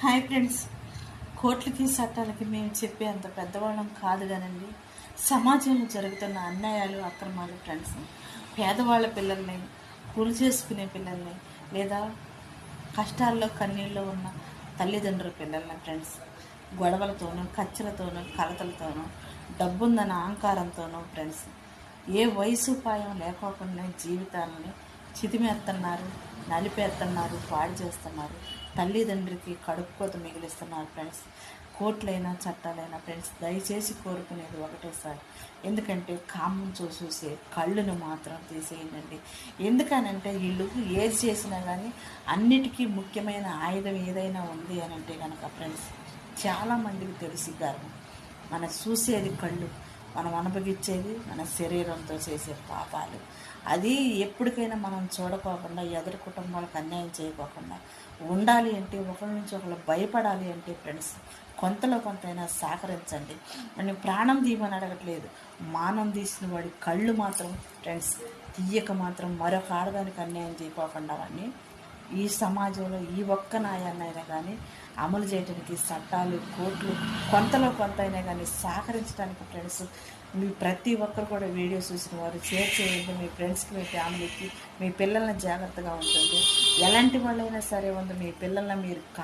Hi friends. కోర్టులకి చట్టాలకి మేము చెప్పే అంత పెద్దవాళ్ళం కాదు కానండి, సమాజంలో జరుగుతున్న అన్యాయాలు అక్రమాలు ఫ్రెండ్స్, పేదవాళ్ళ పిల్లల్ని, కూలి చేసుకునే పిల్లల్ని, లేదా కష్టాల్లో కన్నీళ్ళు ఉన్న తల్లిదండ్రుల పిల్లల్ని ఫ్రెండ్స్, గొడవలతోనూ కచ్చలతోనూ కలతలతోనూ డబ్బుందన్న అహంకారంతోనూ ఫ్రెండ్స్, ఏ వయసుపాయం లేకోకుండా జీవితాలని చితిమేస్తున్నారు, నలిపేస్తున్నారు, పాడు చేస్తున్నారు, తల్లిదండ్రికి కడుపుకోత మిగిలిస్తున్నారు ఫ్రెండ్స్. కోర్టులైనా చట్టాలైనా ఫ్రెండ్స్, దయచేసి కోరుకునేది ఒకటే సార్, ఎందుకంటే కామం చూసే కళ్ళును మాత్రం తీసేయండి. ఎందుకనంటే వీళ్ళు ఏది చేసినా కానీ అన్నిటికీ ముఖ్యమైన ఆయుధం ఏదైనా ఉంది అని అంటే కనుక ఫ్రెండ్స్, చాలామందికి తెలిసి గర్వం, మన చూసేది కళ్ళు, మనం అనుభవించేది మన శరీరంతో చేసే పాపాలు. అది ఎప్పటికైనా మనం చూడకోకుండా, ఎదురు కుటుంబాలకు అన్యాయం చేయకోకుండా ఉండాలి అంటే, ఒకరి నుంచి ఒకరు భయపడాలి అంటే ఫ్రెండ్స్, కొంతలో కొంతైనా సహకరించండి. నేను ప్రాణం తీయమని అడగట్లేదు, మానం తీసిన వాడి కళ్ళు మాత్రం ఫ్రెండ్స్ తీయక మాత్రం మరొక ఆడదానికి అన్యాయం చేయకోకుండా వాడిని ఈ సమాజంలో ఈ ఒక్క న్యాయాన్నైనా కానీ అమలు చేయడానికి చట్టాలు, కోర్టులు కొంతలో కొంత అయినా కానీ సహకరించడానికి ఫ్రెండ్స్, మీ ప్రతి ఒక్కరు కూడా వీడియో చూసిన వారు షేర్ చేయండి. మీ ఫ్రెండ్స్కి, మీ ఫ్యామిలీకి, మీ పిల్లల్ని జాగ్రత్తగా ఉంటుంది. ఎలాంటి వాళ్ళైనా సరే ఉంది, మీ పిల్లల్ని మీరు